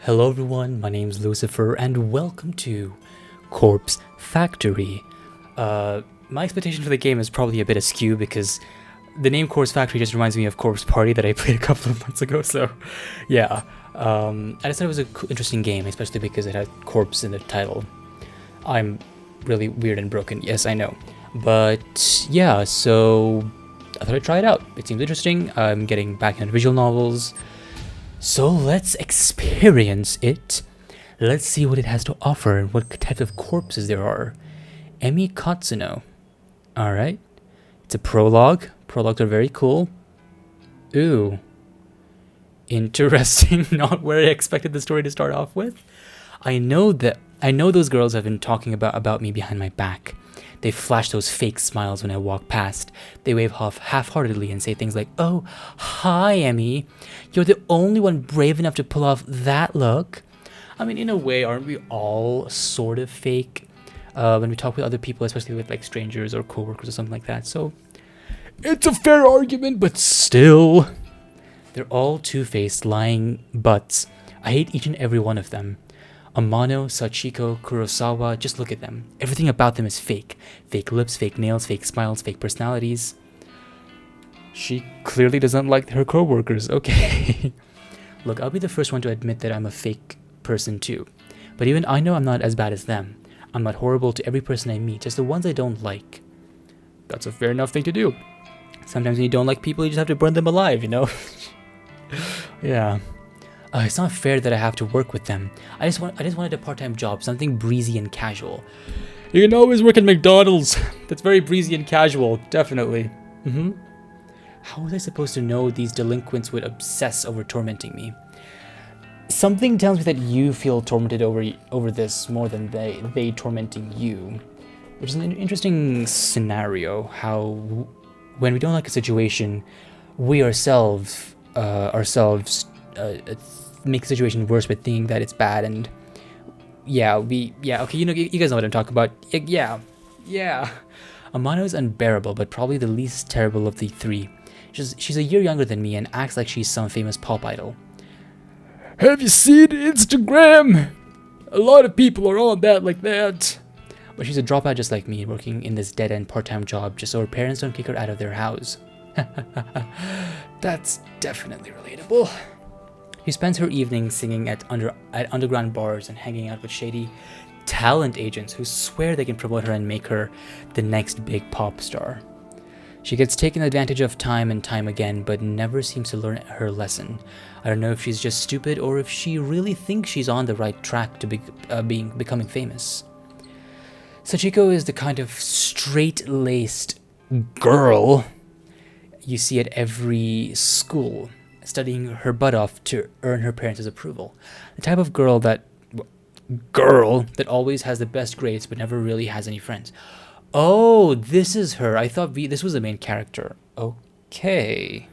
Hello everyone, my name's Lucifer and welcome to Corpse Factory. My expectation for the game is probably a bit askew because the name Corpse Factory just reminds me of Corpse Party that I played a couple of months ago, so yeah. I just thought it was an interesting game, especially because it had corpse in the title. I'm really weird and broken, yes I know. But yeah, so I thought I'd try it out. It seems interesting. I'm getting back into visual novels. So let's experience it. Let's see what it has to offer and what type of corpses there are. Emi Katsuno. Alright. It's a prologue. Prologues are very cool. Ooh. Interesting. Not where I expected the story to start off with. I know those girls have been talking about me behind my back. They flash those fake smiles when I walk past. They wave half-heartedly and say things like, "Oh, hi, Emmy. You're the only one brave enough to pull off that look." I mean, in a way, aren't we all sort of fake when we talk with other people, especially with like strangers or coworkers or something like that? So it's a fair argument, but still, they're all two-faced, lying butts. I hate each and every one of them. Amano, Sachiko, Kurosawa, just look at them. Everything about them is fake. Fake lips, fake nails, fake smiles, fake personalities. She clearly doesn't like her co-workers, okay. Look, I'll be the first one to admit that I'm a fake person too. But even I know I'm not as bad as them. I'm not horrible to every person I meet, just the ones I don't like. That's a fair enough thing to do. Sometimes when you don't like people, you just have to burn them alive, you know? Yeah. It's not fair that I have to work with them. I just wanted a part-time job, something breezy and casual. You can always work at McDonald's. That's very breezy and casual, definitely. How was I supposed to know these delinquents would obsess over tormenting me? Something tells me that you feel tormented over this more than they tormenting you, which is an interesting scenario. How when we don't like a situation, we ourselves make the situation worse by thinking that it's bad, and okay, you guys know what I'm talking about. Yeah. Amano is unbearable, but probably the least terrible of the three. She's a year younger than me and acts like she's some famous pop idol. Have you seen Instagram? A lot of people are on that like that. But she's a dropout just like me, working in this dead-end part-time job just so her parents don't kick her out of their house. That's definitely relatable. She spends her evenings singing at underground bars and hanging out with shady talent agents who swear they can promote her and make her the next big pop star. She gets taken advantage of time and time again, but never seems to learn her lesson. I don't know if she's just stupid or if she really thinks she's on the right track to becoming famous. Sachiko is the kind of straight-laced girl you see at every school, studying her butt off to earn her parents' approval. The type of girl that always has the best grades but never really has any friends. Oh, this is her. I thought this was the main character. Okay.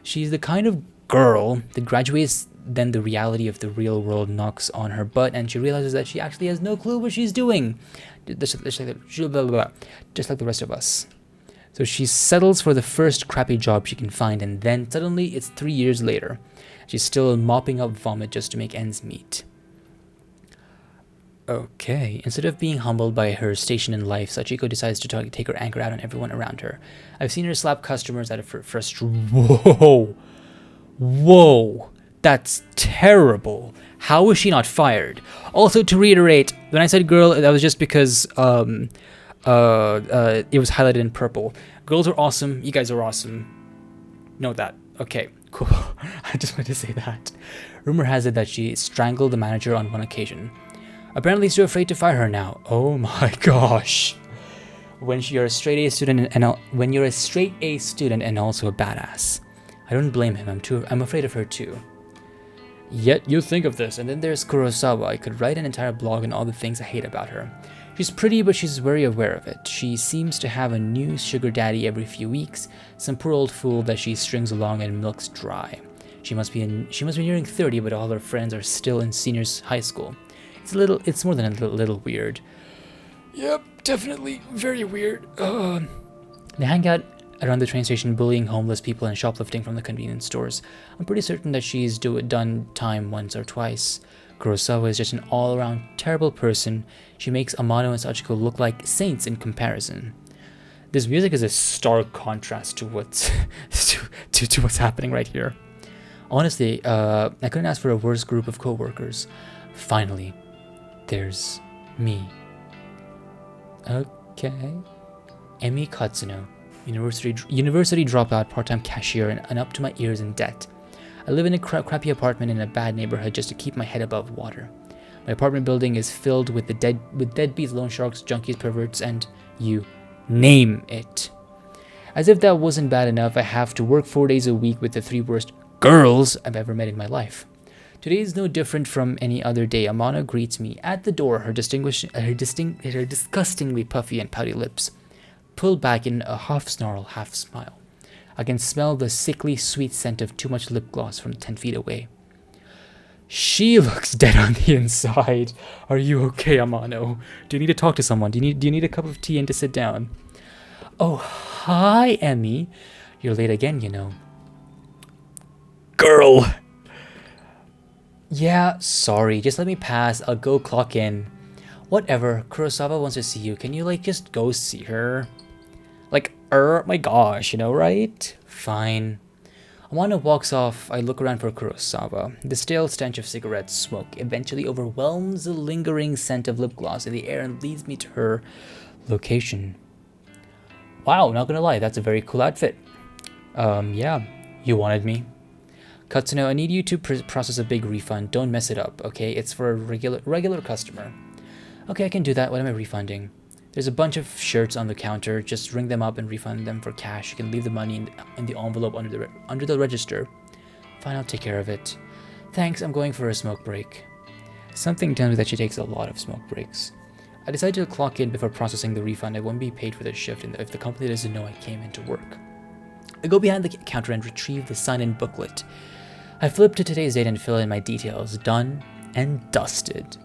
She's the kind of girl that graduates, then the reality of the real world knocks on her butt and she realizes that she actually has no clue what she's doing. Just like the rest of us. So she settles for the first crappy job she can find, and then suddenly it's 3 years later. She's still mopping up vomit just to make ends meet. Okay, instead of being humbled by her station in life, Sachiko decides to take her anger out on everyone around her. I've seen her slap customers out of frustration. Whoa, that's terrible. How is she not fired? Also, to reiterate, when I said girl, that was just because it was highlighted in purple. Girls are awesome. You guys are awesome. Note that. Okay, cool. I just wanted to say that. Rumor has it that she strangled the manager on one occasion. Apparently, he's too afraid to fire her now. Oh my gosh. When you're a straight A student and also a badass. I don't blame him. I'm afraid of her too. Yet you think of this, and then there's Kurosawa. I could write an entire blog on all the things I hate about her. She's pretty, but she's very aware of it. She seems to have a new sugar daddy every few weeks, some poor old fool that she strings along and milks dry. She must be nearing 30, but all her friends are still in seniors high school. It's more than a little weird. Yep, definitely very weird. They hang out around the train station bullying homeless people and shoplifting from the convenience stores. I'm pretty certain that she's done time once or twice. Kurosawa is just an all-around terrible person. She makes Amano and Sachiko look like saints in comparison. This music is a stark contrast to what's to what's happening right here. Honestly, I couldn't ask for a worse group of co-workers. Finally, there's me. Okay. Emi Katsuno, university dropout, part-time cashier, and up to my ears in debt. I live in a crappy apartment in a bad neighborhood just to keep my head above water. My apartment building is filled with deadbeats, loan sharks, junkies, perverts, and you name it. As if that wasn't bad enough, I have to work 4 days a week with the 3 worst girls I've ever met in my life. Today is no different from any other day. Amano greets me at the door, her disgustingly puffy and pouty lips pulled back in a half snarl, half smile. I can smell the sickly sweet scent of too much lip gloss from 10 feet away. She looks dead on the inside. Are you okay, Amano? Do you need to talk to someone? Do you need a cup of tea and to sit down? Oh, hi, Emmy. You're late again, you know. Girl! Yeah, sorry. Just let me pass. I'll go clock in. Whatever. Kurosawa wants to see you. Can you, just go see her? My gosh, you know, right? Fine. Amano walks off. I look around for Kurosawa. The stale stench of cigarette smoke eventually overwhelms the lingering scent of lip gloss in the air and leads me to her location. Wow, not gonna lie, that's a very cool outfit. Yeah, you wanted me. Katsuno, I need you to process a big refund. Don't mess it up, okay? It's for a regular customer. Okay, I can do that. What am I refunding? There's a bunch of shirts on the counter. Just ring them up and refund them for cash. You can leave the money in the envelope under the register. Fine, I'll take care of it. Thanks, I'm going for a smoke break. Something tells me that she takes a lot of smoke breaks. I decided to clock in before processing the refund. I won't be paid for the shift if the company doesn't know I came into work. I go behind the counter and retrieve the sign-in booklet. I flip to today's date and fill in my details. Done and dusted.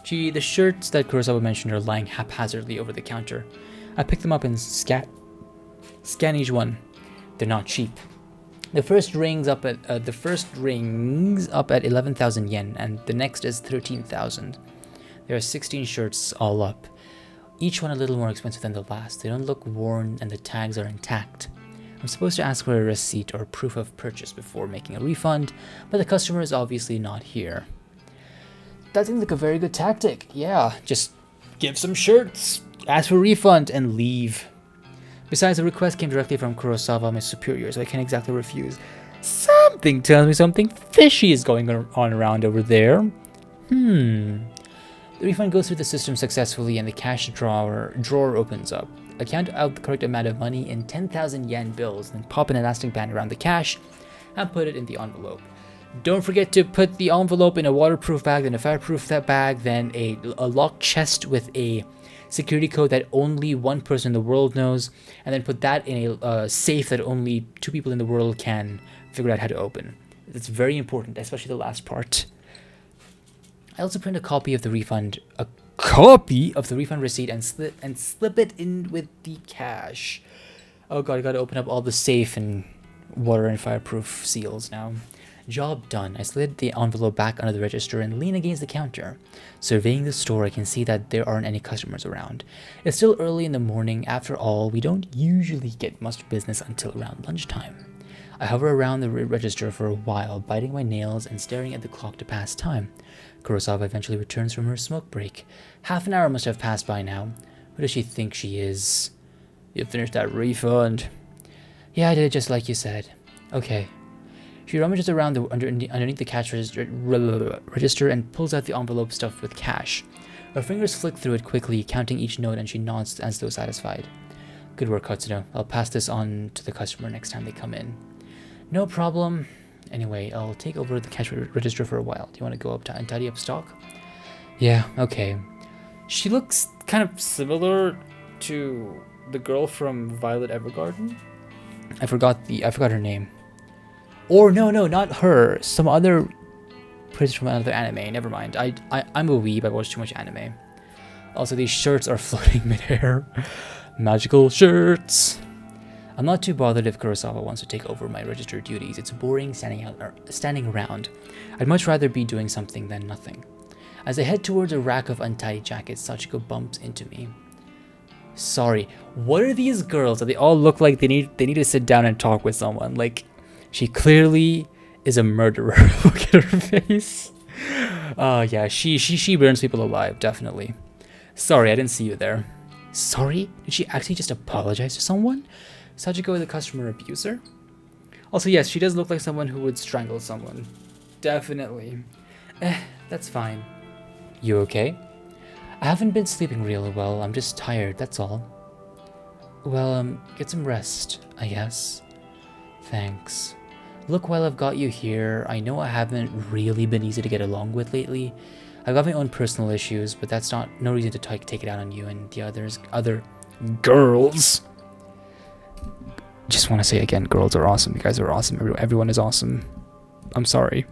Gee, the shirts that Kurosawa mentioned are lying haphazardly over the counter. I pick them up and scan each one. They're not cheap. The first rings up at 11,000 yen, and the next is 13,000. There are 16 shirts all up. Each one a little more expensive than the last. They don't look worn, and the tags are intact. I'm supposed to ask for a receipt or proof of purchase before making a refund, but the customer is obviously not here. That seems like a very good tactic. Yeah, just give some shirts, ask for a refund, and leave. Besides, the request came directly from Kurosawa, my superior, so I can't exactly refuse. Something tells me something fishy is going on around over there. The refund goes through the system successfully, and the cash drawer opens up. I count out the correct amount of money in 10,000 yen bills, then pop an elastic band around the cash and put it in the envelope. Don't forget to put the envelope in a waterproof bag, then a fireproof bag, then a locked chest with a security code that only one person in the world knows, and then put that in a safe that only 2 people in the world can figure out how to open. It's very important, especially the last part. I also print a copy of the refund receipt and slip it in with the cash. Oh god, I gotta open up all the safe and water and fireproof seals now. Job done. I slid the envelope back under the register and lean against the counter. Surveying the store, I can see that there aren't any customers around. It's still early in the morning. After all, we don't usually get much business until around lunchtime. I hover around the register for a while, biting my nails and staring at the clock to pass time. Kurosawa eventually returns from her smoke break. Half an hour must have passed by now. Who does she think she is? You finished that refund? Yeah, I did it just like you said. Okay. She rummages around underneath the cash register and pulls out the envelope stuffed with cash. Her fingers flick through it quickly, counting each note, and she nods as though satisfied. Good work, Katsuno. I'll pass this on to the customer next time they come in. No problem. Anyway, I'll take over the cash register for a while. Do you want to go up and tidy up stock? Yeah, okay. She looks kind of similar to the girl from Violet Evergarden. I forgot her name. Or no, not her. Some other person from another anime. Never mind. I'm a weeb. I watch too much anime. Also, these shirts are floating midair. Magical shirts. I'm not too bothered if Kurosawa wants to take over my register duties. It's boring standing around. I'd much rather be doing something than nothing. As I head towards a rack of untidy jackets, Sachiko bumps into me. Sorry, what are these girls? They all look like they need to sit down and talk with someone. Like, she clearly is a murderer. Look at her face. Yeah, she burns people alive, definitely. Sorry, I didn't see you there. Sorry? Did she actually just apologize to someone? Sachiko is a customer abuser? Also, yes, she does look like someone who would strangle someone. Definitely. That's fine. You okay? I haven't been sleeping real well. I'm just tired, that's all. Well, get some rest, I guess. Thanks. Look, while I've got you here, I know I haven't really been easy to get along with lately. I've got my own personal issues, but that's no reason to take it out on you and the other girls. Just want to say again, girls are awesome. You guys are awesome. Everyone is awesome. I'm sorry.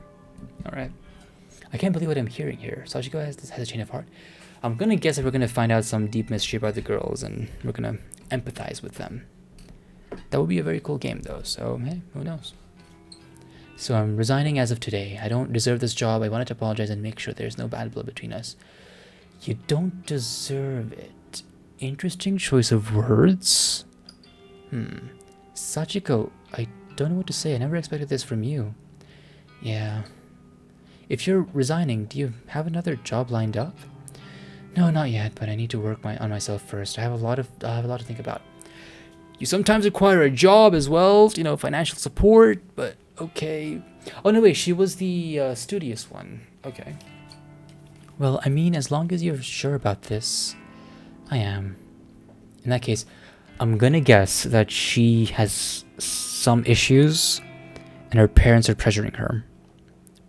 Alright. I can't believe what I'm hearing here. Sachiko has a chain of heart. I'm gonna guess that we're gonna find out some deep mystery about the girls and we're gonna empathize with them. That would be a very cool game though, so hey, who knows? So I'm resigning as of today. I don't deserve this job. I wanted to apologize and make sure there's no bad blood between us. You don't deserve it. Interesting choice of words. Sachiko, I don't know what to say. I never expected this from you. Yeah. If you're resigning, do you have another job lined up? No, not yet, but I need to work on myself first. I have a lot to think about. You sometimes require a job as well, financial support, but okay. Oh no, wait, she was the studious one. Okay. Well, I mean, as long as you're sure about this, I am. In that case, I'm gonna guess that she has some issues and her parents are pressuring her.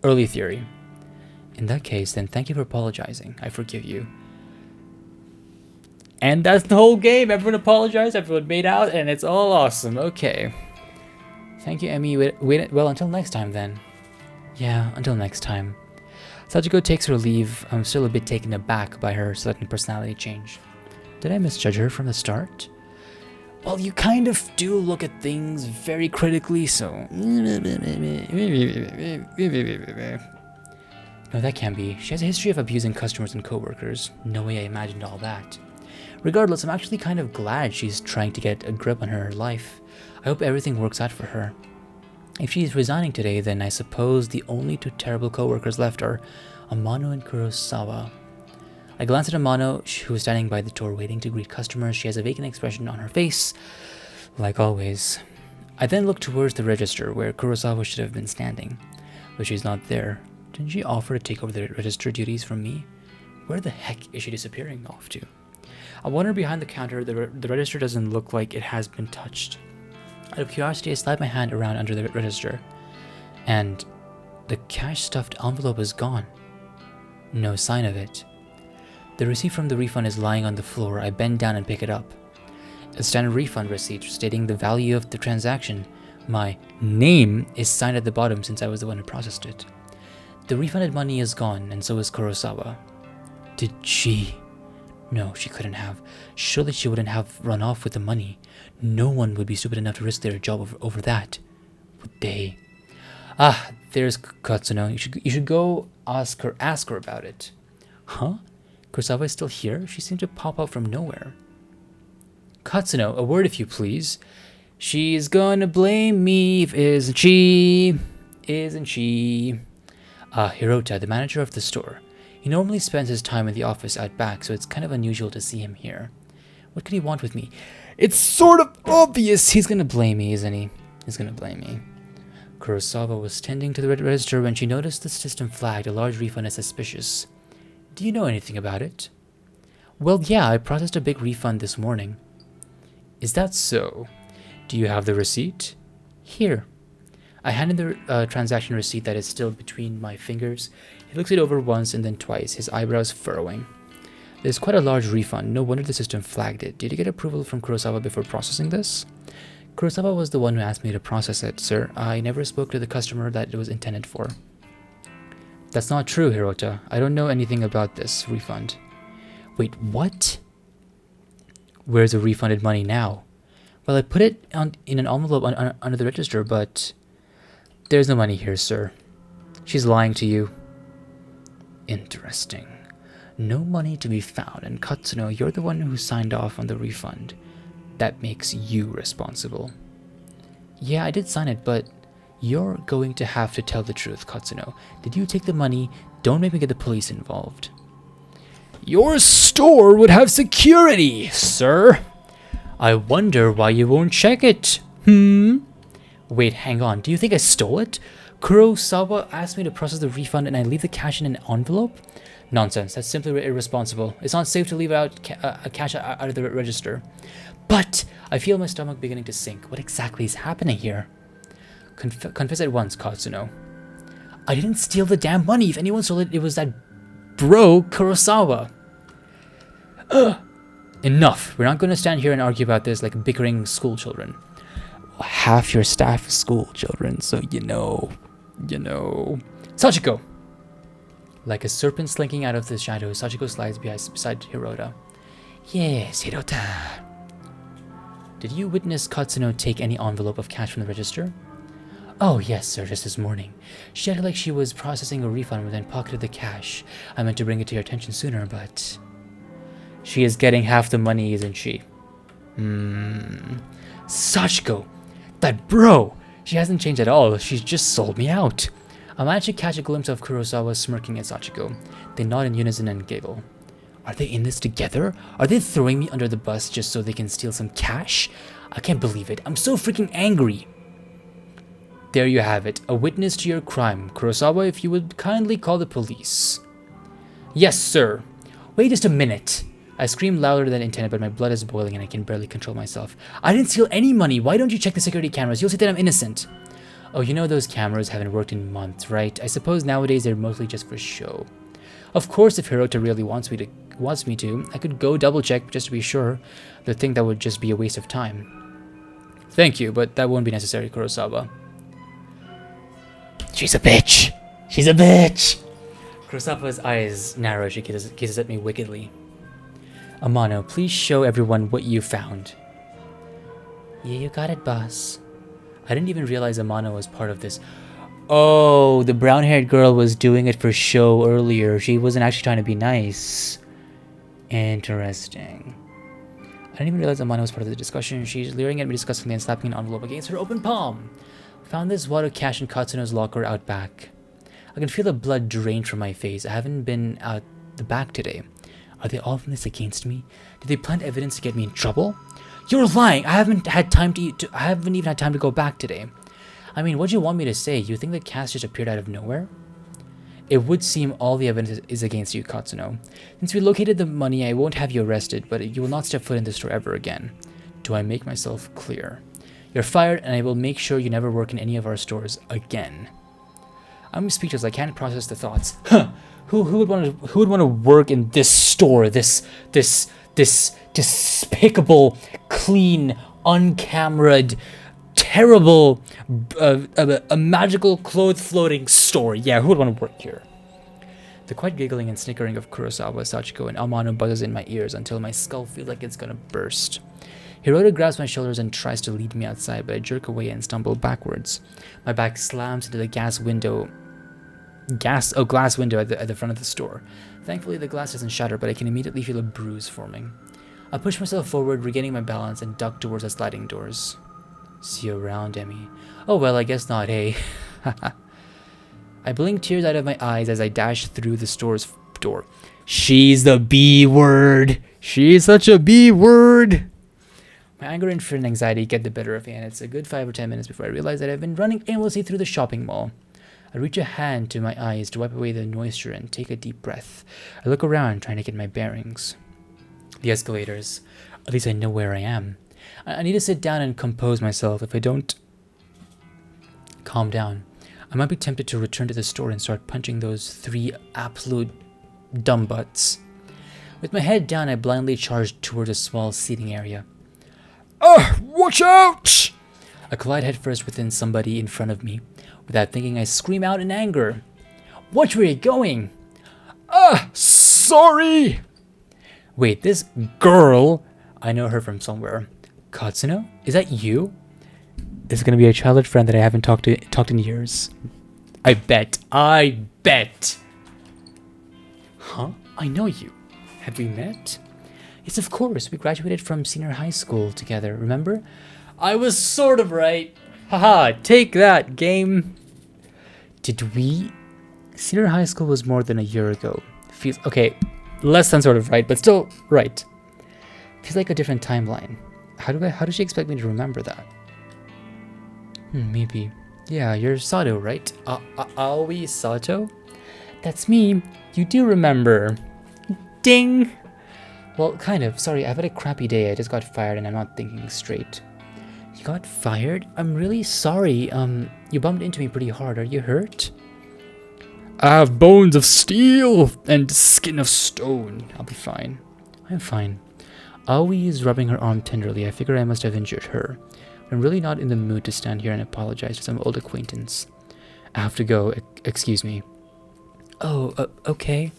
Early theory. In that case, then thank you for apologizing. I forgive you. And that's the whole game. Everyone apologized, everyone made out, and it's all awesome. Okay. Thank you, Emmy. Well, until next time, then. Yeah, until next time. Sachiko takes her leave. I'm still a bit taken aback by her sudden personality change. Did I misjudge her from the start? Well, you kind of do look at things very critically, so... No, that can't be. She has a history of abusing customers and coworkers. No way I imagined all that. Regardless, I'm actually kind of glad she's trying to get a grip on her life. I hope everything works out for her. If she's resigning today, then I suppose the only two terrible coworkers left are Amano and Kurosawa. I glanced at Amano, who was standing by the door waiting to greet customers. She has a vacant expression on her face, like always. I then looked towards the register where Kurosawa should have been standing, but she's not there. Didn't she offer to take over the register duties from me? Where the heck is she disappearing off to? I wander behind the counter. The register doesn't look like it has been touched. Out of curiosity, I slide my hand around under the register, and the cash-stuffed envelope is gone. No sign of it. The receipt from the refund is lying on the floor. I bend down and pick it up. A standard refund receipt stating the value of the transaction. My name is signed at the bottom since I was the one who processed it. The refunded money is gone, and so is Kurosawa. Did she? No, she couldn't have. Surely she wouldn't have run off with the money. No one would be stupid enough to risk their job over that. Would they? Ah, there's Katsuno. You should go ask her about it. Huh? Kurosawa is still here? She seemed to pop up from nowhere. Katsuno, a word if you please. She's gonna blame me, isn't she? Isn't she? Hirota, the manager of the store. He normally spends his time in the office out back, so it's kind of unusual to see him here. What could he want with me? It's sort of obvious he's gonna blame me, isn't he? He's gonna blame me. Kurosawa was tending to the register when she noticed the system flagged a large refund as suspicious. Do you know anything about it? Well, yeah, I processed a big refund this morning. Is that so? Do you have the receipt? Here. I handed the transaction receipt that is still between my fingers. He looks it over once and then twice, his eyebrows furrowing. There's quite a large refund. No wonder the system flagged it. Did you get approval from Kurosawa before processing this? Kurosawa was the one who asked me to process it, sir. I never spoke to the customer that it was intended for. That's not true, Hirota. I don't know anything about this refund. Wait, what? Where's the refunded money now? Well, I put it in an envelope under the register, but there's no money here, sir. She's lying to you. Interesting. No money to be found, and Katsuno, you're the one who signed off on the refund. That makes you responsible. Yeah, I did sign it, but you're going to have to tell the truth, Katsuno. Did you take the money? Don't make me get the police involved. Your store would have security, sir. I wonder why you won't check it. Wait, hang on. Do you think I stole it? Kurosawa asked me to process the refund and I leave the cash in an envelope? Nonsense. That's simply irresponsible. It's not safe to leave cash out of the register. But I feel my stomach beginning to sink. What exactly is happening here? Confess at once, Katsuno. I didn't steal the damn money. If anyone stole it, it was that bro Kurosawa. Enough. We're not going to stand here and argue about this like bickering school children. Half your staff is school children, so you know. Sachiko! Like a serpent slinking out of the shadows, Sachiko slides beside Hirota. Yes, Hirota. Did you witness Katsuno take any envelope of cash from the register? Oh, yes, sir, just this morning. She acted like she was processing a refund and then pocketed the cash. I meant to bring it to your attention sooner, but... She is getting half the money, isn't she? Sachiko! That bro! She hasn't changed at all. She's just sold me out. I managed to catch a glimpse of Kurosawa smirking at Sachiko. They nod in unison and giggle. Are they in this together? Are they throwing me under the bus just so they can steal some cash? I can't believe it. I'm so freaking angry. There you have it. A witness to your crime. Kurosawa, if you would kindly call the police. Yes, sir. Wait just a minute. I scream louder than intended, but my blood is boiling and I can barely control myself. I didn't steal any money. Why don't you check the security cameras? You'll see that I'm innocent. Oh, you know those cameras haven't worked in months, right? I suppose nowadays they're mostly just for show. Of course, if Hirota really wants me to, I could go double check just to be sure. But I think that would just be a waste of time. Thank you, but that won't be necessary, Kurosawa. She's a bitch! She's a bitch! Kurosawa's eyes narrow. She gazes at me wickedly. Amano, please show everyone what you found. Yeah, you got it, boss. I didn't even realize Amano was part of this. Oh, the brown-haired girl was doing it for show earlier. She wasn't actually trying to be nice. Interesting. I didn't even realize Amano was part of the discussion. She's leering at me disgustingly and slapping an envelope against her open palm. Found this wad of cash in Katsuno's locker out back. I can feel the blood drain from my face. I haven't been out the back today. Are they all in this against me? Did they plant evidence to get me in trouble? You're lying! I haven't had time to eat. I haven't even had time to go back today. I mean, what do you want me to say? You think the cash just appeared out of nowhere? It would seem all the evidence is against you, Katsuno. Since we located the money, I won't have you arrested, but you will not step foot in the store ever again. Do I make myself clear? You're fired, and I will make sure you never work in any of our stores again. I'm speechless. I can't process the thoughts. Huh? Who would want to work in this store? This despicable, clean, uncameraed, terrible, a magical clothes-floating store. Yeah, who would want to work here? The quiet giggling and snickering of Kurosawa, Sachiko, and Amano buzzes in my ears until my skull feels like it's gonna burst. Hirota grabs my shoulders and tries to lead me outside, but I jerk away and stumble backwards. My back slams into the glass window at the front of the store. Thankfully, the glass doesn't shatter, but I can immediately feel a bruise forming. I push myself forward, regaining my balance, and duck towards the sliding doors. See you around, Emmy. Oh well, I guess not, hey. I blink tears out of my eyes as I dash through the store's door. She's the B word! She's such a B word! My anger and fear and anxiety get the better of me, and it's a good 5 or 10 minutes before I realize that I've been running aimlessly through the shopping mall. I reach a hand to my eyes to wipe away the moisture and take a deep breath. I look around, trying to get my bearings. The escalators. At least I know where I am. I need to sit down and compose myself. If I don't calm down, I might be tempted to return to the store and start punching those 3 absolute dumb butts. With my head down, I blindly charge towards a small seating area. Watch out! I collide headfirst within somebody in front of me. Without thinking, I scream out in anger. Watch where you're going! Sorry! Wait, this girl, I know her from somewhere. Katsuno? Is that you? This is gonna be a childhood friend that I haven't talked in years. I bet. I bet. Huh? I know you. Have we met? Yes, of course. We graduated from senior high school together, remember? I was sort of right. Haha, take that, game. Did we? Senior high school was more than a year ago. Feels okay, less than sort of right, but still right. Feels like a different timeline. How does she expect me to remember that? Maybe. Yeah, you're Sato, right? Aoi Sato? That's me. You do remember. Ding! Well, kind of. Sorry, I've had a crappy day. I just got fired and I'm not thinking straight. You got fired? I'm really sorry. You bumped into me pretty hard. Are you hurt? I have bones of steel and skin of stone. I'll be fine. I'm fine. Aoi is rubbing her arm tenderly. I figure I must have injured her. I'm really not in the mood to stand here and apologize to some old acquaintance. I have to go. Excuse me. Oh, okay.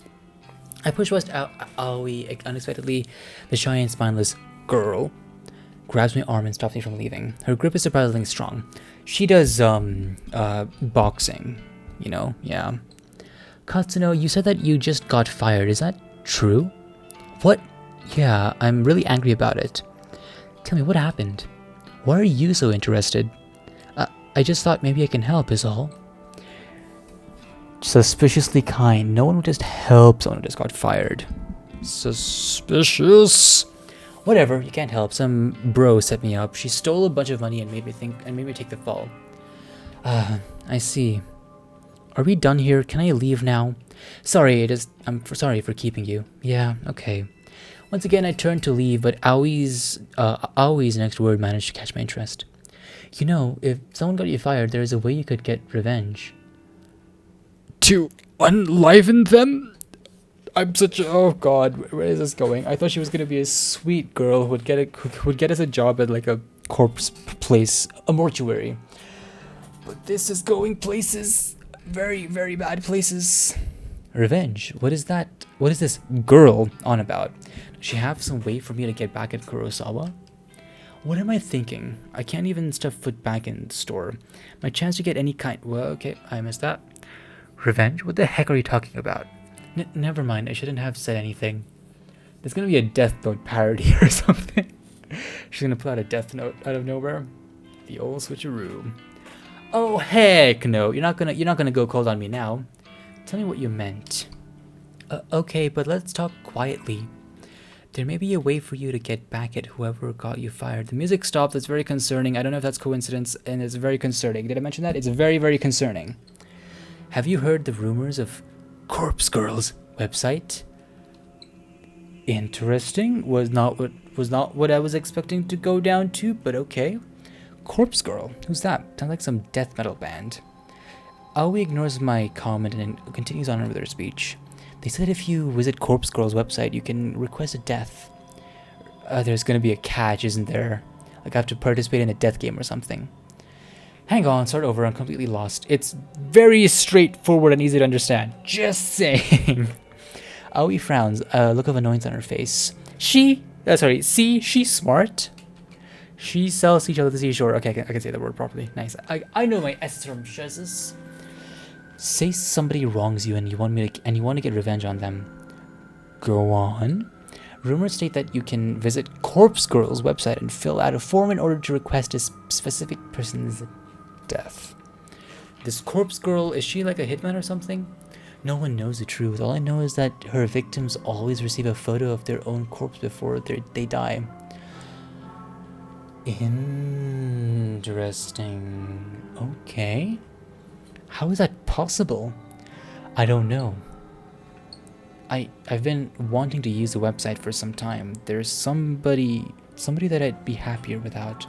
I push West out. Aoi unexpectedly. The shy and spineless girl grabs my arm and stops me from leaving. Her grip is surprisingly strong. She does, boxing. You know, yeah. Katsuno, you said that you just got fired. Is that true? What? Yeah, I'm really angry about it. Tell me, what happened? Why are you so interested? I just thought maybe I can help is all. Suspiciously kind. No one would just help someone who just got fired. Suspicious. Whatever, you can't help. Some bro set me up. She stole a bunch of money and made me take the fall. I see. Are we done here? Can I leave now? Sorry, I'm sorry for keeping you. Yeah, okay. Once again, I turned to leave, but Aoi's next word managed to catch my interest. You know, if someone got you fired, there is a way you could get revenge. To enliven them? I'm such a... Oh god, where is this going? I thought she was going to be a sweet girl who would get us a job at like a corpse place, a mortuary. But this is going places. Very, very bad places. Revenge? What is that? What is this girl on about? Does she have some way for me to get back at Kurosawa? What am I thinking? I can't even step foot back in the store. My chance to get any kind... Well, okay, I missed that. Revenge? What the heck are you talking about? Never mind, I shouldn't have said anything. There's gonna be a Death Note parody or something. She's gonna put out a Death Note out of nowhere. The old switcheroo. Oh heck no! You're not gonna go cold on me now. Tell me what you meant. Okay, but let's talk quietly. There may be a way for you to get back at whoever got you fired. The music stopped. That's very concerning. I don't know if that's coincidence, and it's very concerning. Did I mention that? It's very, very concerning. Have you heard the rumors of Corpse Girl's website? Interesting. Was not what I was expecting to go down to, but okay. Corpse Girl? Who's that? Sounds like some death metal band. Aoi ignores my comment and continues on with her speech. They said if you visit Corpse Girl's website, you can request a death. There's gonna be a catch, isn't there? Like I have to participate in a death game or something. Hang on, start over, I'm completely lost. It's very straightforward and easy to understand. Just saying. Aoi frowns, a look of annoyance on her face. She's smart. She sells to each other at the seashore. Okay, I can say the word properly. Nice. I know my S's from Shez's. Say somebody wrongs you and you want to get revenge on them. Go on. Rumors state that you can visit Corpse Girl's website and fill out a form in order to request a specific person's death. This Corpse Girl, is she like a hitman or something? No one knows the truth. All I know is that her victims always receive a photo of their own corpse before they die. Interesting. Okay. How is that possible? I don't know. I've been wanting to use the website for some time. There's somebody that I'd be happier without,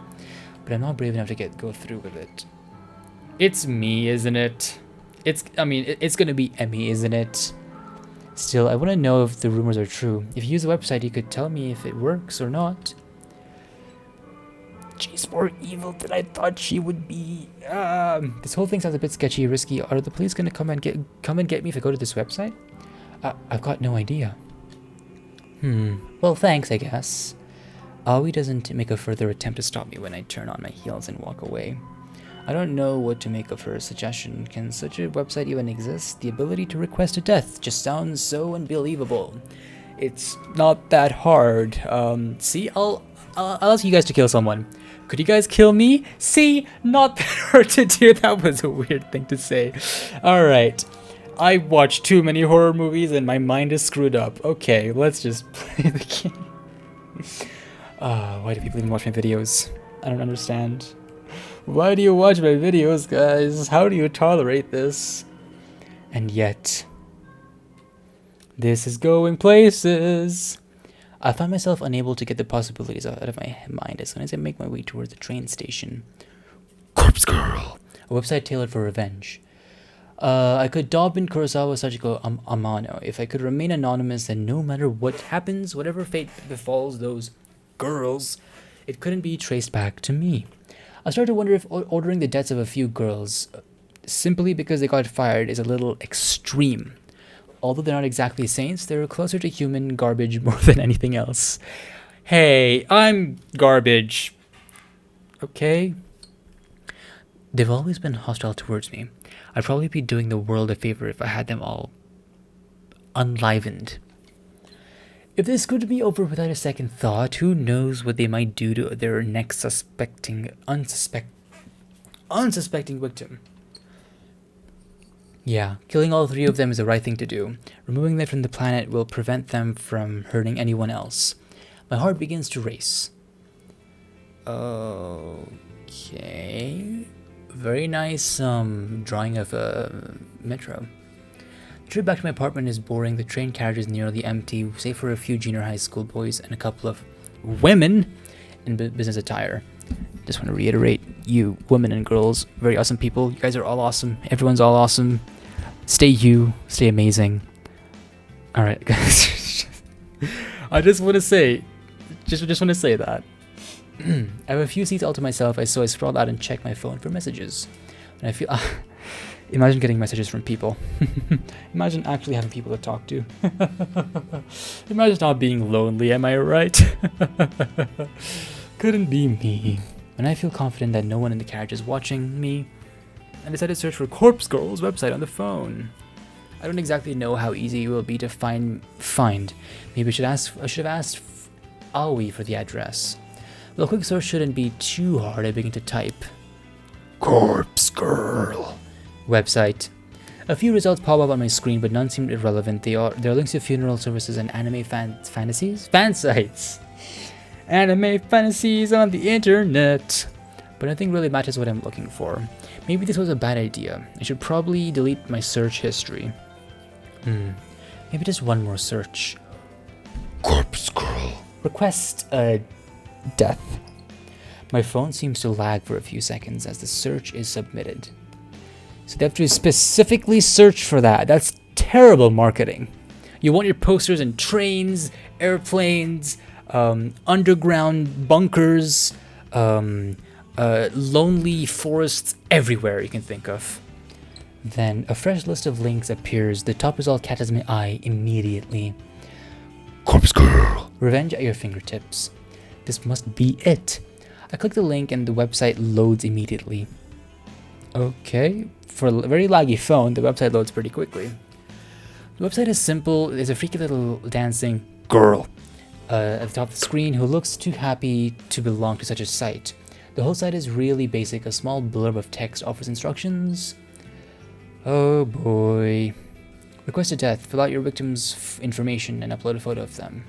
but I'm not brave enough to go through with it. It's me, isn't it? It's gonna be Emmy, isn't it? Still, I want to know if the rumors are true. If you use the website, you could tell me if it works or not. She's more evil than I thought she would be. This whole thing sounds a bit sketchy, risky. Are the police gonna come and get me if I go to this website? I've got no idea. Well, thanks, I guess. Aoi doesn't make a further attempt to stop me when I turn on my heels and walk away. I don't know what to make of her suggestion. Can such a website even exist? The ability to request a death just sounds so unbelievable. It's not that hard. See, I'll ask you guys to kill someone. Could you guys kill me? See, not that hard to do. That was a weird thing to say. Alright. I watched too many horror movies and my mind is screwed up. Okay, let's just play the game. Why do people even watch my videos? I don't understand. Why do you watch my videos, guys? How do you tolerate this? And yet, this is going places. I find myself unable to get the possibilities out of my mind as soon as I make my way towards the train station. Corpse Girl, a website tailored for revenge. I could daub in Kurosawa Sachiko Amano. If I could remain anonymous, then no matter what happens, whatever fate befalls those girls, it couldn't be traced back to me. I started to wonder if ordering the deaths of a few girls simply because they got fired is a little extreme. Although they're not exactly saints, they're closer to human garbage more than anything else. Hey, I'm garbage. Okay? They've always been hostile towards me. I'd probably be doing the world a favor if I had them all unlivened. If this could be over without a second thought, who knows what they might do to their next unsuspecting victim. Yeah, killing all three of them is the right thing to do. Removing them from the planet will prevent them from hurting anyone else. My heart begins to race. Okay. Very nice drawing of a metro. The trip back to my apartment is boring. The train carriage is nearly empty, save for a few junior high school boys and a couple of women in business attire. Just want to reiterate, you women and girls, very awesome people. You guys are all awesome. Everyone's all awesome. Stay you. Stay amazing. All right, guys. I just want to say, just want to say that. I have a few seats all to myself, so I sprawled out and checked my phone for messages. And I feel... imagine getting messages from people. Imagine actually having people to talk to. Imagine not being lonely, am I right? Couldn't be me. When I feel confident that no one in the carriage is watching me, I decided to search for Corpse Girl's website on the phone. I don't exactly know how easy it will be to find. Maybe I should have asked Aoi for the address. Well, a quick search shouldn't be too hard. I begin to type Corpse Girl website. A few results pop up on my screen, but none seemed irrelevant. They are links to funeral services and anime fan sites. Anime fantasies on the internet. But nothing really matches what I'm looking for. Maybe this was a bad idea. I should probably delete my search history. Maybe just one more search. Corpse Girl. Request a death. My phone seems to lag for a few seconds as the search is submitted. So they have to specifically search for that. That's terrible marketing. You want your posters in trains, airplanes, underground bunkers, lonely forests everywhere you can think of. Then a fresh list of links appears. The top result catches my eye immediately. Corpse Girl. Revenge at your fingertips. This must be it. I click the link and the website loads immediately. Okay, for a very laggy phone, the website loads pretty quickly. The website is simple. There's a freaky little dancing girl at the top of the screen who looks too happy to belong to such a site. The whole site is really basic. A small blurb of text offers instructions. Oh boy. Request a death. Fill out your victim's information and upload a photo of them.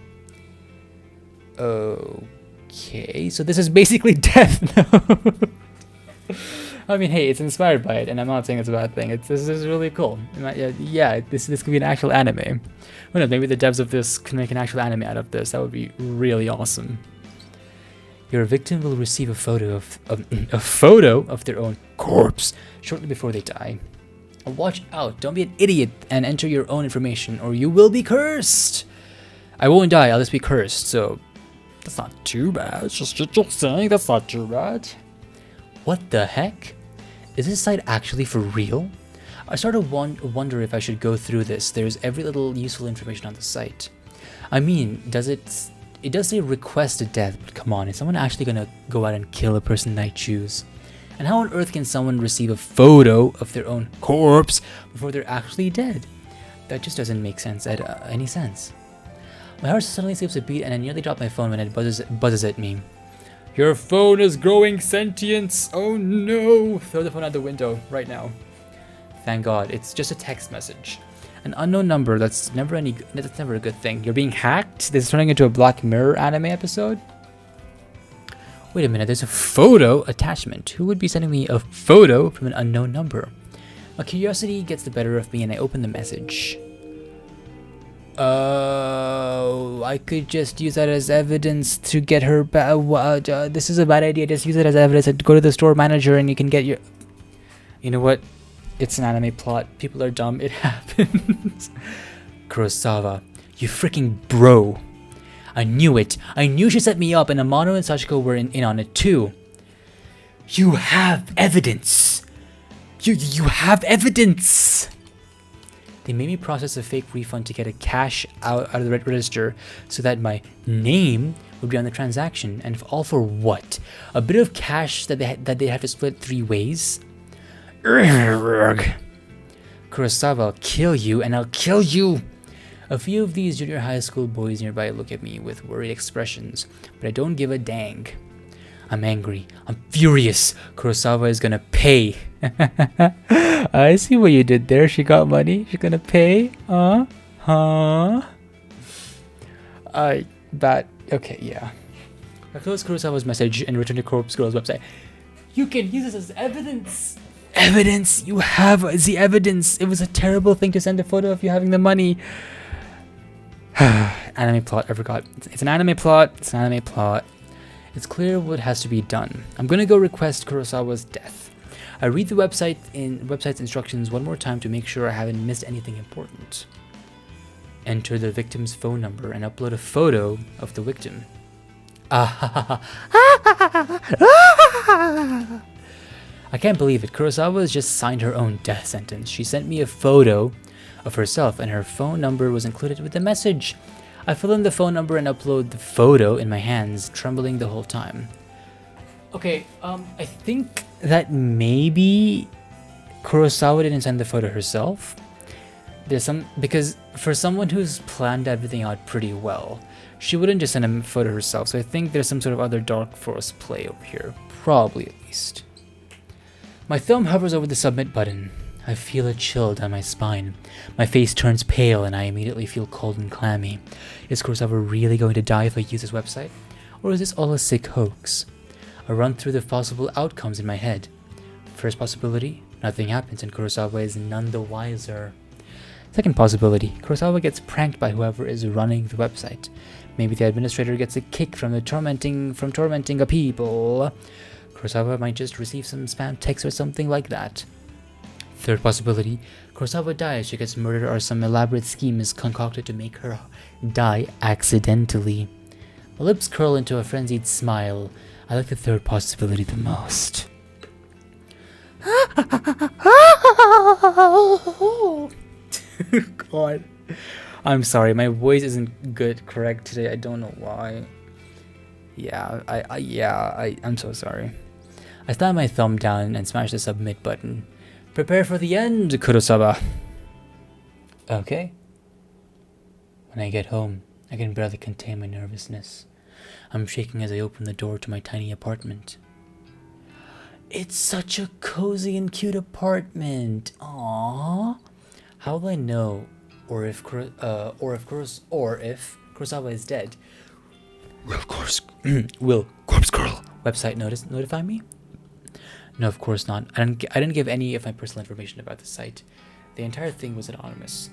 Okay, so this is basically death now. I mean, hey, it's inspired by it, and I'm not saying it's a bad thing. This is really cool. Yeah, this could be an actual anime. Who knows, maybe the devs of this can make an actual anime out of this. That would be really awesome. Your victim will receive a photo of their own corpse shortly before they die. Watch out, don't be an idiot and enter your own information, or you will be cursed. I won't die, I'll just be cursed, so that's not too bad. It's just saying that's not too bad. What the heck? Is this site actually for real? I started to wonder if I should go through this. There's every little useful information on the site. I mean, does it it does say requested death, but come on, is someone actually gonna go out and kill a person that I choose? And how on earth can someone receive a photo of their own corpse before they're actually dead? That just doesn't make sense at any sense. My heart suddenly skips a beat and I nearly drop my phone when it buzzes at me. Your phone is growing sentience! Oh no! Throw the phone out the window right now. Thank God, it's just a text message. An unknown number, that's never a good thing. You're being hacked? This is turning into a Black Mirror anime episode? Wait a minute, there's a photo attachment. Who would be sending me a photo from an unknown number? My curiosity gets the better of me and I open the message. I could just use that as evidence to get her back. This is a bad idea. Just use it as evidence and go to the store manager and you can get your... You know what? It's an anime plot. People are dumb. It happens. Kurosawa, you freaking bro. I knew it. I knew she set me up and Amano and Sachiko were in on it too. You have evidence. You have evidence. They made me process a fake refund to get a cash out of the register so that my name would be on the transaction, and all for what? A bit of cash that they have to split 3 ways? Kurosawa, I'll kill you and I'll kill you! A few of these junior high school boys nearby look at me with worried expressions, but I don't give a dang. I'm angry. I'm furious. Kurosawa is gonna pay. I see what you did there. She got money. She's gonna pay. Huh? Okay, yeah. I closed Kurosawa's message and returned to Corpse Girl's website. You can use this as evidence. Evidence? You have the evidence. It was a terrible thing to send a photo of you having the money. Anime plot, I forgot. It's an anime plot. It's an anime plot. It's clear what has to be done. I'm gonna go request Kurosawa's death. I read the website's instructions one more time to make sure I haven't missed anything important. Enter the victim's phone number and upload a photo of the victim. I can't believe it. Kurosawa has just signed her own death sentence. She sent me a photo of herself and her phone number was included with the message. I fill in the phone number and upload the photo in my hands, trembling the whole time. Okay, I think that maybe Kurosawa didn't send the photo herself. Because for someone who's planned everything out pretty well, she wouldn't just send a photo herself, so I think there's some sort of other dark force play over here. Probably, at least. My thumb hovers over the submit button. I feel a chill down my spine. My face turns pale and I immediately feel cold and clammy. Is Kurosawa really going to die if I use this website? Or is this all a sick hoax? I run through the possible outcomes in my head. First possibility, nothing happens and Kurosawa is none the wiser. Second possibility, Kurosawa gets pranked by whoever is running the website. Maybe the administrator gets a kick from tormenting a people. Kurosawa might just receive some spam text or something like that. Third possibility, Kurosawa dies, she gets murdered or some elaborate scheme is concocted to make her die accidentally. My lips curl into a frenzied smile. I like the third possibility the most. God. I'm sorry, my voice isn't correct today. I don't know why. I'm so sorry. I slam my thumb down and smash the submit button. Prepare for the end, Kurosawa. Okay. When I get home, I can barely contain my nervousness. I'm shaking as I open the door to my tiny apartment. It's such a cozy and cute apartment. Aww. How will I know, or if Kurosawa is dead? Will Corpse Girl website notify me? No, of course not. I didn't give any of my personal information about the site. The entire thing was anonymous.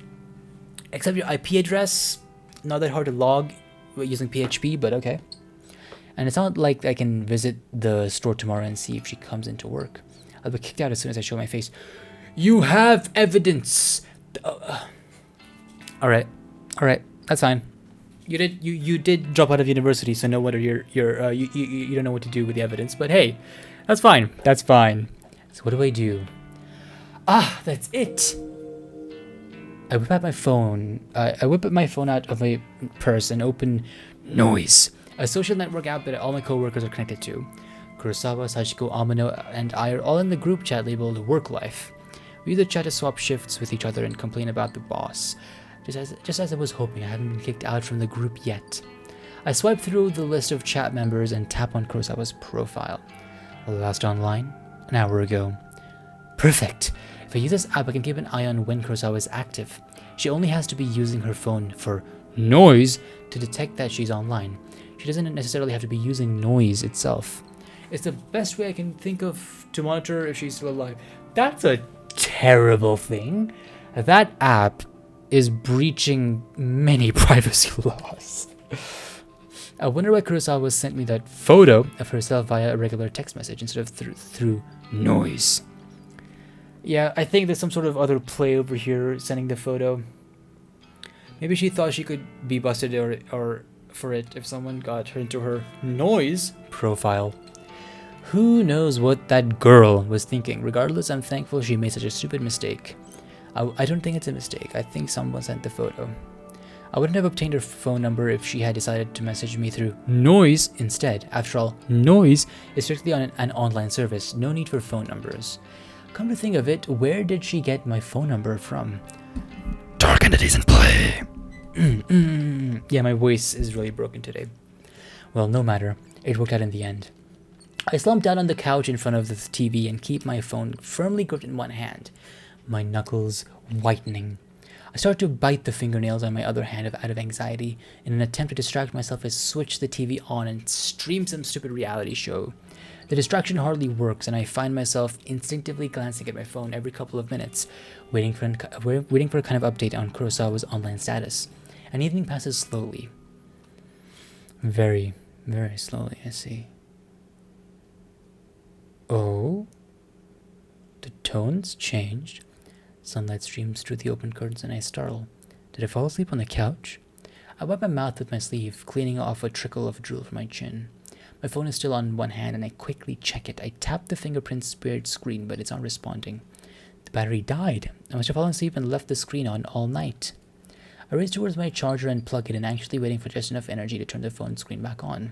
Except your IP address. Not that hard to log using PHP, but okay. And it's not like I can visit the store tomorrow and see if she comes into work. I'll be kicked out as soon as I show my face. You have evidence. All right, that's fine. You did drop out of university, so no wonder you don't know what to do with the evidence. But hey, that's fine. That's fine. So what do I do? Ah, that's it. I whip out my phone. I whip my phone out of my purse and open Noise, a social network app that all my coworkers are connected to. Kurosawa, Sachiko, Amano, and I are all in the group chat labeled Work Life. We use the chat to swap shifts with each other and complain about the boss. Just as I was hoping, I haven't been kicked out from the group yet. I swipe through the list of chat members and tap on Kurosawa's profile. Last online? An hour ago. Perfect! If I use this app, I can keep an eye on when Kurosawa is active. She only has to be using her phone for noise to detect that she's online. She doesn't necessarily have to be using noise itself. It's the best way I can think of to monitor if she's still alive. That's a terrible thing. That app is breaching many privacy laws. I wonder why Kurosawa sent me that photo of herself via a regular text message instead of through noise. Yeah, I think there's some sort of other play over here sending the photo. Maybe she thought she could be busted or for it if someone got her into her noise profile. Who knows what that girl was thinking? Regardless, I'm thankful she made such a stupid mistake. I don't think it's a mistake. I think someone sent the photo. I wouldn't have obtained her phone number if she had decided to message me through noise instead. After all, noise is strictly on an online service. No need for phone numbers. Come to think of it, where did she get my phone number from? Dark entities in play. Yeah, my voice is really broken today. Well, no matter. It worked out in the end. I slump down on the couch in front of the TV and keep my phone firmly gripped in one hand, my knuckles whitening. I start to bite the fingernails on my other hand out of anxiety. In an attempt to distract myself, I switch the TV on and stream some stupid reality show. The distraction hardly works, and I find myself instinctively glancing at my phone every couple of minutes, waiting for a kind of update on Kurosawa's online status. An evening passes slowly. Very, very slowly, I see. Oh? The tone's changed. Sunlight streams through the open curtains and I startle. Did I fall asleep on the couch? I wipe my mouth with my sleeve, cleaning off a trickle of drool from my chin. My phone is still on one hand and I quickly check it. I tap the fingerprint-spared screen, but it's not responding. The battery died. I must have fallen asleep and left the screen on all night. I race towards my charger and plug it in, anxiously waiting for just enough energy to turn the phone screen back on.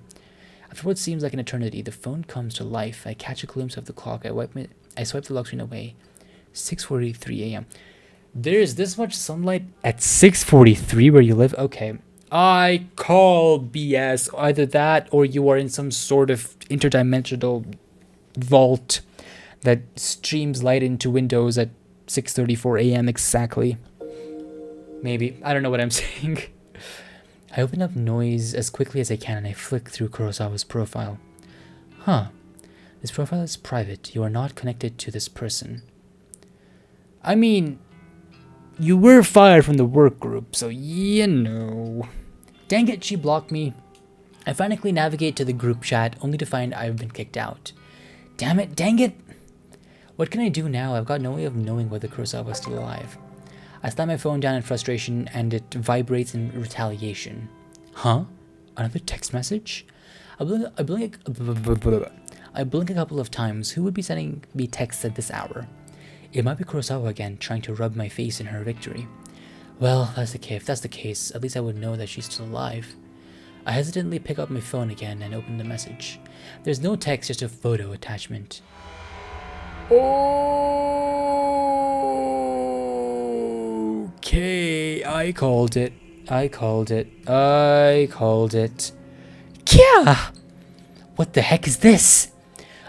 After what seems like an eternity, the phone comes to life. I catch a glimpse of the clock. I swipe the lock screen away. 6:43 a.m. There's this much sunlight at 6:43 where you live? Okay. I call BS. Either that or you are in some sort of interdimensional vault that streams light into windows at 6:34 a.m. exactly. Maybe. I don't know what I'm saying. I open up noise as quickly as I can and I flick through Kurosawa's profile. Huh. This profile is private. You are not connected to this person. I mean, you were fired from the work group, so you know. Dang it, she blocked me. I frantically navigate to the group chat, only to find I've been kicked out. Damn it, dang it! What can I do now? I've got no way of knowing whether Kurosawa is still alive. I slam my phone down in frustration, and it vibrates in retaliation. Huh? Another text message? I blink a couple of times. Who would be sending me texts at this hour? It might be Kurosawa again, trying to rub my face in her victory. Well, if that's the case, at least I would know that she's still alive. I hesitantly pick up my phone again and open the message. There's no text, just a photo attachment. Okay, I called it. Kya! What the heck is this?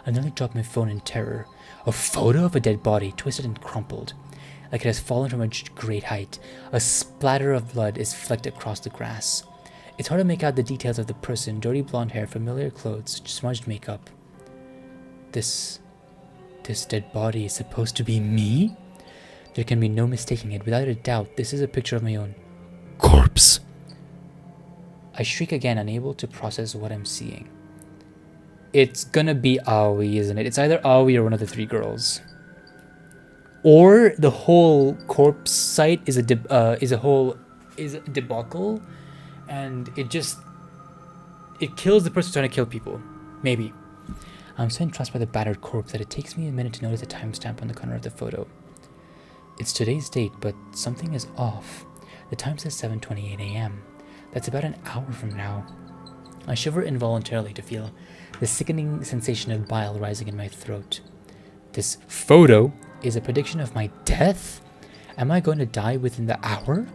I nearly dropped my phone in terror. A photo of a dead body, twisted and crumpled, like it has fallen from a great height. A splatter of blood is flecked across the grass. It's hard to make out the details of the person. Dirty blonde hair, familiar clothes, smudged makeup. This dead body is supposed to be me? There can be no mistaking it. Without a doubt, this is a picture of my own corpse. I shriek again, unable to process what I'm seeing. It's gonna be Aoi, isn't it? It's either Aoi or one of the three girls. Or the whole corpse site is a debacle, and it kills the person trying to kill people. Maybe. I'm so entranced by the battered corpse that it takes me a minute to notice the timestamp on the corner of the photo. It's today's date, but something is off. The time says 7:28 a.m. That's about an hour from now. I shiver involuntarily to feel the sickening sensation of bile rising in my throat. This photo is a prediction of my death? Am I going to die within the hour?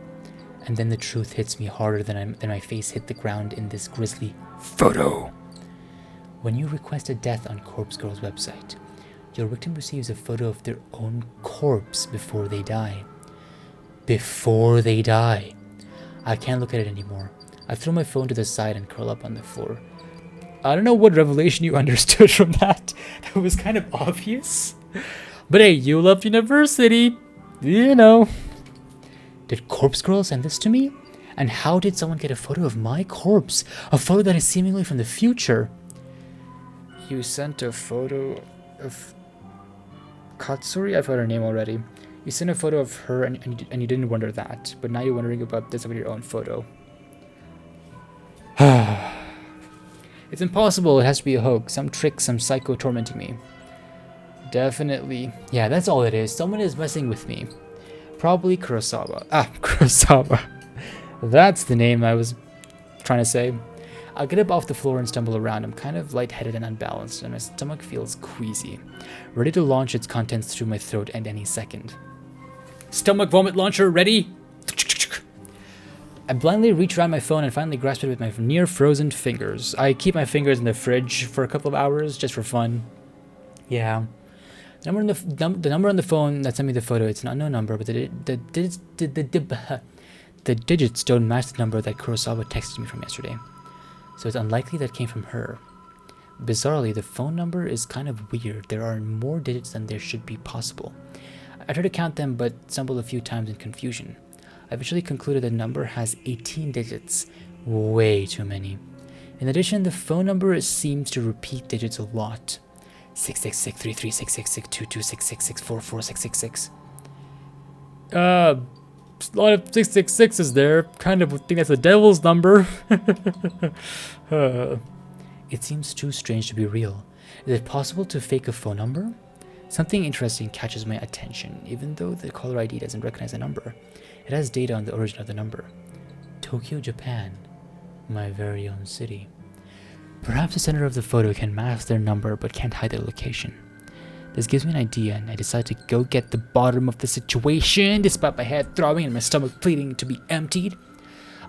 And then the truth hits me harder than my face hit the ground in this grisly photo. When you request a death on Corpse Girl's website, your victim receives a photo of their own corpse before they die. Before they die. I can't look at it anymore. I throw my phone to the side and curl up on the floor. I don't know what revelation you understood from that. That was kind of obvious. But hey, you love university. You know. Did Corpse Girl send this to me? And how did someone get a photo of my corpse? A photo that is seemingly from the future. You sent a photo of Katsuri? I've heard her name already. You sent a photo of her and you didn't wonder that. But now you're wondering about this with your own photo. It's impossible. It has to be a hoax. Some trick, some psycho tormenting me. Definitely. Yeah, that's all it is. Someone is messing with me. Probably Kurosawa. Kurosawa. That's the name I was trying to say. I'll get up off the floor and stumble around. I'm kind of lightheaded and unbalanced, and my stomach feels queasy, ready to launch its contents through my throat at any second. Stomach vomit launcher ready? I blindly reach around my phone and finally grasp it with my near-frozen fingers. I keep my fingers in the fridge for a couple of hours, just for fun. Yeah. The number on the phone that sent me the photo, it's an unknown number, but the digits don't match the number that Kurosawa texted me from yesterday. So it's unlikely that came from her. Bizarrely, the phone number is kind of weird. There are more digits than there should be possible. I tried to count them, but stumbled a few times in confusion. I eventually concluded the number has 18 digits. Way too many. In addition, the phone number seems to repeat digits a lot. 666-3366-622-666-644-666. A lot of 666s there. Kind of think that's the devil's number. It seems too strange to be real. Is it possible to fake a phone number? Something interesting catches my attention, even though the caller ID doesn't recognize the number. It has data on the origin of the number. Tokyo, Japan. My very own city. Perhaps the sender of the photo can mask their number but can't hide their location. This gives me an idea, and I decide to go get the bottom of the situation, despite my head throbbing and my stomach pleading to be emptied.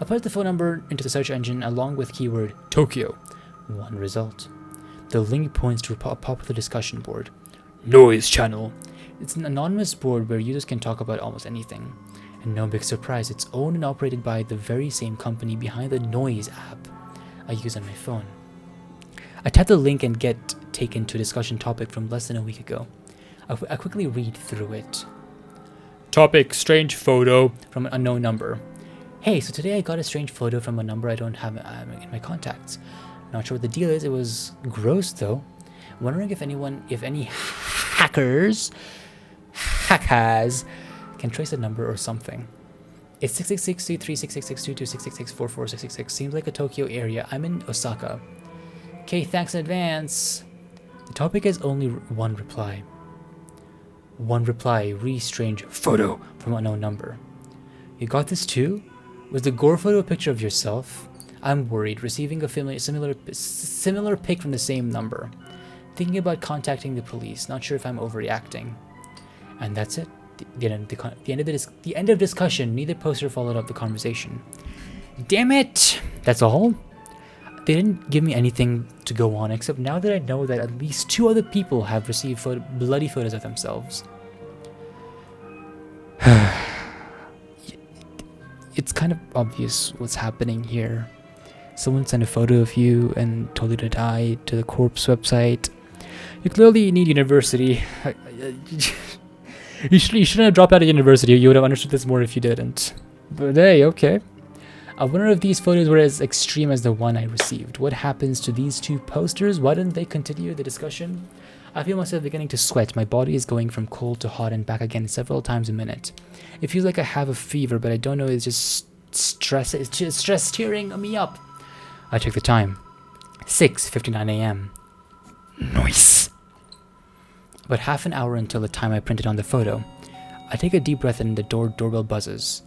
I put the phone number into the search engine along with keyword Tokyo. One result. The link points to a popular discussion board. Noise Channel. It's an anonymous board where users can talk about almost anything. And no big surprise, it's owned and operated by the very same company behind the Noise app I use on my phone. I tap the link and get taken to a discussion topic from less than a week ago. I quickly read through it. Topic, strange photo from an unknown number. Hey, so today I got a strange photo from a number I don't have in my contacts. Not sure what the deal is. It was gross though. Wondering if any hackers can trace the number or something. It's 666-3366-622-666-44666. Seems like a Tokyo area. I'm in Osaka. Okay, thanks in advance. The topic has only one reply. One reply, really strange photo from unknown number. You got this too? Was the gore photo a picture of yourself? I'm worried, receiving a similar pic from the same number. Thinking about contacting the police, not sure if I'm overreacting. And that's it. The end of discussion. Neither poster followed up the conversation. Damn it! That's all? They didn't give me anything to go on, except now that I know that at least 2 other people have received bloody photos of themselves. It's kind of obvious what's happening here. Someone sent a photo of you and told you to die to the corpse website. You clearly need university. You shouldn't have dropped out of university. You would have understood this more if you didn't. But hey, okay. I wonder if these photos were as extreme as the one I received. What happens to these 2 posters? Why didn't they continue the discussion? I feel myself beginning to sweat. My body is going from cold to hot and back again several times a minute. It feels like I have a fever, but I don't know. It's just stress. It's just stress tearing me up. I check the time. 6:59 a.m. Nice. About half an hour until the time I printed on the photo. I take a deep breath and the doorbell buzzes.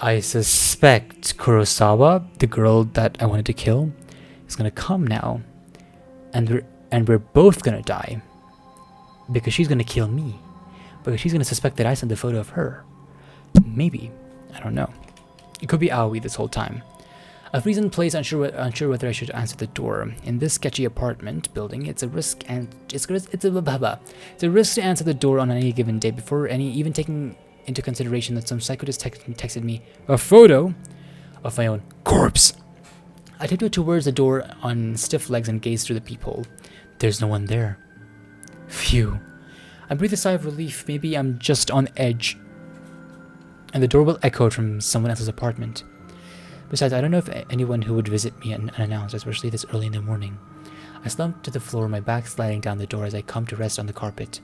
I suspect Kurosawa, the girl that I wanted to kill, is gonna come now, and we're both gonna die because she's gonna kill me, because she's gonna suspect that I sent the photo of her. Maybe, I don't know. It could be Aoi this whole time. I freeze in place, unsure whether I should answer the door. In this sketchy apartment building, it's a risk and it's a risk to answer the door on any given day before even taking into consideration that some psycho just texted me a photo of my own corpse. I tiptoed towards the door on stiff legs and gazed through the peephole. There's no one there. Phew. I breathe a sigh of relief. Maybe I'm just on edge. And the doorbell echoed from someone else's apartment. Besides, I don't know if anyone who would visit me unannounced, especially this early in the morning. I slumped to the floor, my back sliding down the door as I come to rest on the carpet.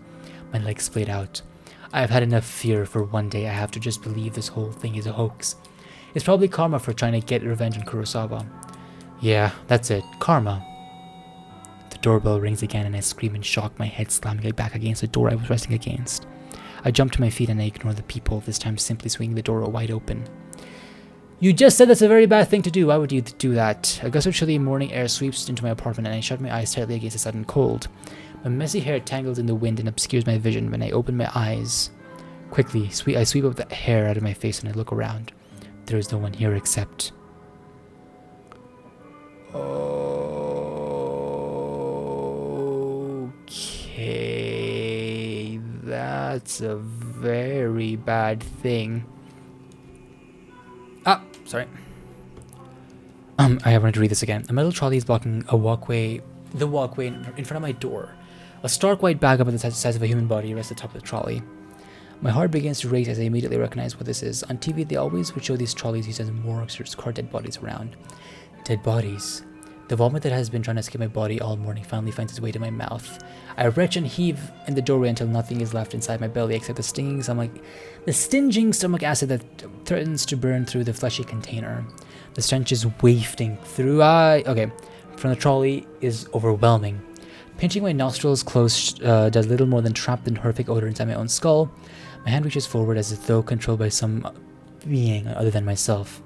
My legs splayed out. I have had enough fear for one day. I have to just believe this whole thing is a hoax. It's probably karma for trying to get revenge on Kurosawa. Yeah, that's it. Karma. The doorbell rings again and I scream in shock, my head slamming back against the door I was resting against. I jump to my feet and I ignore the peephole, this time simply swinging the door wide open. You just said that's a very bad thing to do. Why would you do that? A gust of chilly morning air sweeps into my apartment and I shut my eyes tightly against the sudden cold. My messy hair tangles in the wind and obscures my vision when I open my eyes. Quickly, I sweep up the hair out of my face and I look around. There is no one here except... Okay, that's a very bad thing. Ah, sorry. I wanted to read this again. A metal trolley is blocking the walkway in front of my door. A stark white bag about the size of a human body rests atop the trolley. My heart begins to race as I immediately recognize what this is. On TV, they always would show these trolleys used as morgues to cart dead bodies around. Dead bodies. The vomit that has been trying to escape my body all morning finally finds its way to my mouth. I retch and heave in the doorway until nothing is left inside my belly except the stinging stomach acid that threatens to burn through the fleshy container. The stench is wafting through. From the trolley is overwhelming. Pinching my nostrils close does little more than trap the horrific odor inside my own skull. My hand reaches forward as though controlled by some being other than myself.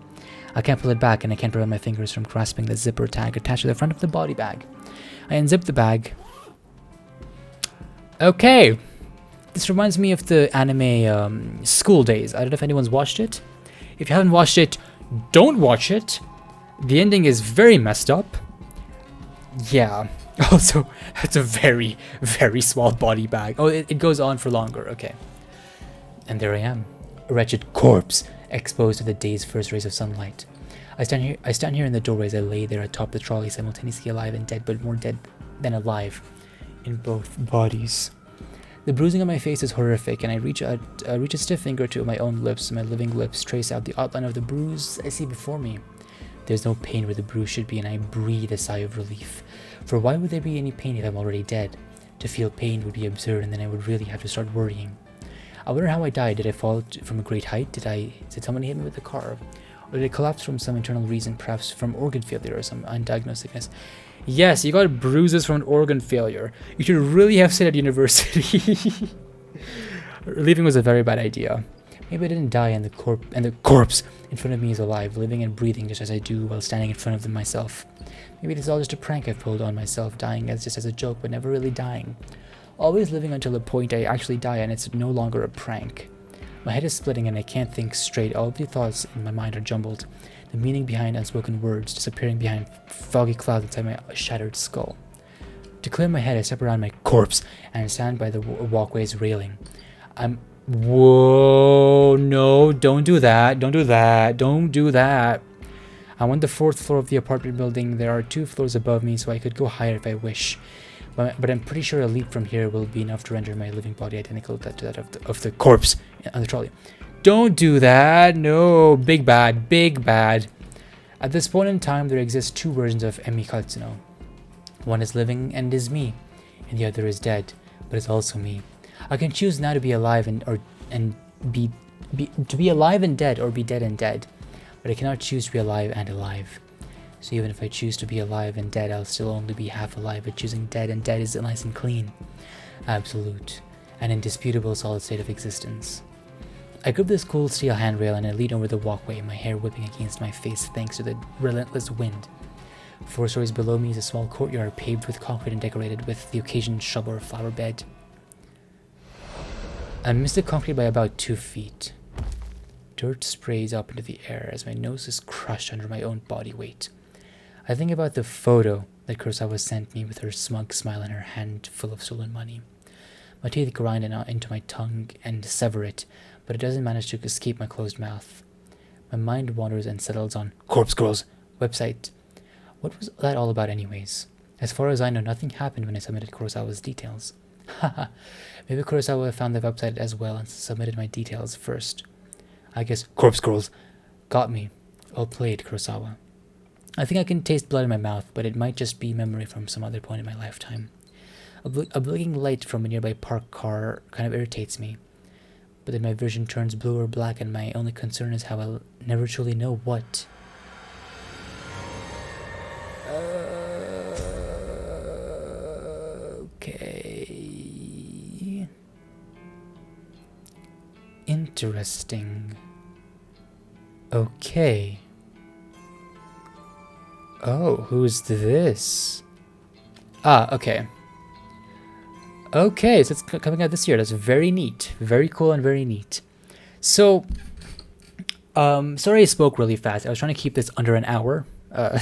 I can't pull it back and I can't prevent my fingers from grasping the zipper tag attached to the front of the body bag. I unzip the bag. Okay. This reminds me of the anime School Days. I don't know if anyone's watched it. If you haven't watched it, don't watch it. The ending is very messed up. Yeah. Also, it's a very, very small body bag. Oh, it goes on for longer. Okay. And there I am. A wretched corpse, exposed to the day's first rays of sunlight. I stand here in the doorway as I lay there atop the trolley, simultaneously alive and dead, but more dead than alive in both bodies. The bruising on my face is horrific, and I reach a stiff finger to my own lips, and my living lips trace out the outline of the bruise I see before me. There's no pain where the bruise should be, and I breathe a sigh of relief. For why would there be any pain if I'm already dead? To feel pain would be absurd, and then I would really have to start worrying. I wonder how I died. Did I fall from a great height? Did someone hit me with a car? Or did I collapse from some internal reason, perhaps from organ failure or some undiagnosed sickness? Yes, you got bruises from an organ failure. You should really have stayed at university. Leaving was a very bad idea. Maybe I didn't die and the corpse in front of me is alive, living and breathing just as I do while standing in front of them myself. Maybe this is all just a prank I've pulled on myself, dying just as a joke, but never really dying. Always living until the point I actually die and it's no longer a prank. My head is splitting and I can't think straight. All of the thoughts in my mind are jumbled. The meaning behind unspoken words disappearing behind foggy clouds inside my shattered skull. To clear my head, I step around my corpse and stand by the walkway's railing. Whoa, no, don't do that. Don't do that. Don't do that. I'm on the 4th floor of the apartment building. There are 2 floors above me, so I could go higher if I wish. But I'm pretty sure a leap from here will be enough to render my living body identical to that of the corpse on the trolley. Don't do that. No, big bad, big bad. At this point in time, there exist 2 versions of Emi Katsuno. One is living and is me, and the other is dead, but is also me. I can choose now to be alive to be alive and dead, or be dead and dead, but I cannot choose to be alive and alive. So even if I choose to be alive and dead, I'll still only be half alive, but choosing dead and dead is nice and clean. Absolute. An indisputable solid state of existence. I grip the school steel handrail and I lean over the walkway, my hair whipping against my face thanks to the relentless wind. 4 stories below me is a small courtyard paved with concrete and decorated with the occasional shrub or flower bed. I miss the concrete by about 2 feet. Dirt sprays up into the air as my nose is crushed under my own body weight. I think about the photo that Kurosawa sent me with her smug smile and her hand full of stolen money. My teeth grind into my tongue and sever it, but it doesn't manage to escape my closed mouth. My mind wanders and settles on Corpse Girl's website. What was that all about anyways? As far as I know, nothing happened when I submitted Kurosawa's details. Haha, maybe Kurosawa found the website as well and submitted my details first. I guess Corpse Girls got me. Well played, Kurosawa. I think I can taste blood in my mouth, but it might just be memory from some other point in my lifetime. A blinking light from a nearby parked car kind of irritates me. But then my vision turns blue or black and my only concern is how I'll never truly know what. Okay. Interesting. Okay. Oh, who's this? Ah, okay. Okay, so it's coming out this year. That's very neat. Very cool and very neat. So, sorry I spoke really fast. I was trying to keep this under an hour. I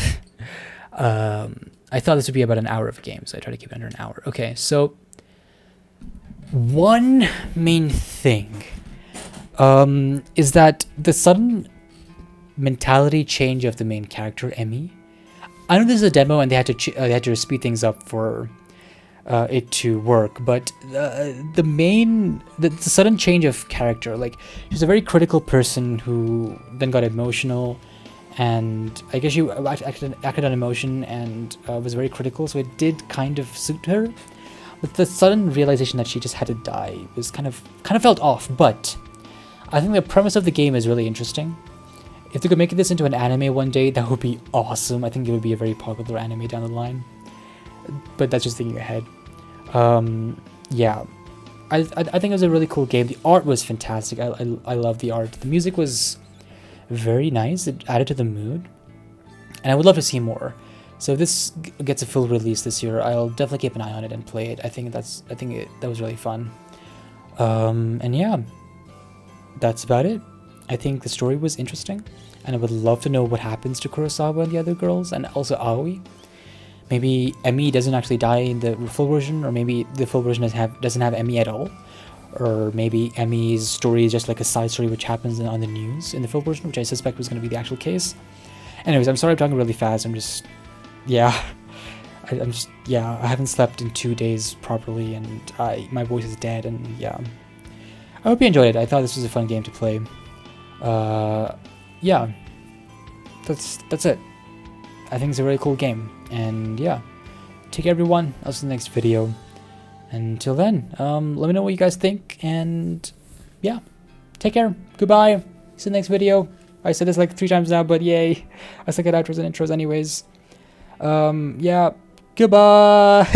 thought this would be about an hour of a game, so I tried to keep it under an hour. Okay, so one main thing is that the sudden mentality change of the main character, Emmy. I know this is a demo and they had to speed things up for it to work, but the sudden change of character, like she's a very critical person who then got emotional, and I guess she acted on emotion and was very critical, so it did kind of suit her. But the sudden realization that she just had to die was kind of felt off. But I think the premise of the game is really interesting. If they could make this into an anime one day, that would be awesome. I think it would be a very popular anime down the line. But that's just thinking ahead. Yeah, I think it was a really cool game. The art was fantastic. I love the art. The music was very nice. It added to the mood, and I would love to see more. So if this gets a full release this year, I'll definitely keep an eye on it and play it. I think that was really fun. And yeah, that's about it. I think the story was interesting, and I would love to know what happens to Kurosawa and the other girls, and also Aoi. Maybe Emmy doesn't actually die in the full version, or maybe the full version doesn't have Emmy at all, or maybe Emmy's story is just like a side story which happens on the news in the full version, which I suspect was going to be the actual case. Anyways, I'm sorry I'm talking really fast. I haven't slept in 2 days properly, and my voice is dead, and yeah. I hope you enjoyed it. I thought this was a fun game to play. Yeah, that's it. I think it's a really cool game, and yeah, take care everyone. I'll see you in the next video. Until then, let me know what you guys think, and yeah, take care. Goodbye. See you in the next video. I said this like 3 times now, but yay, I suck at outros and intros anyways. Yeah, goodbye.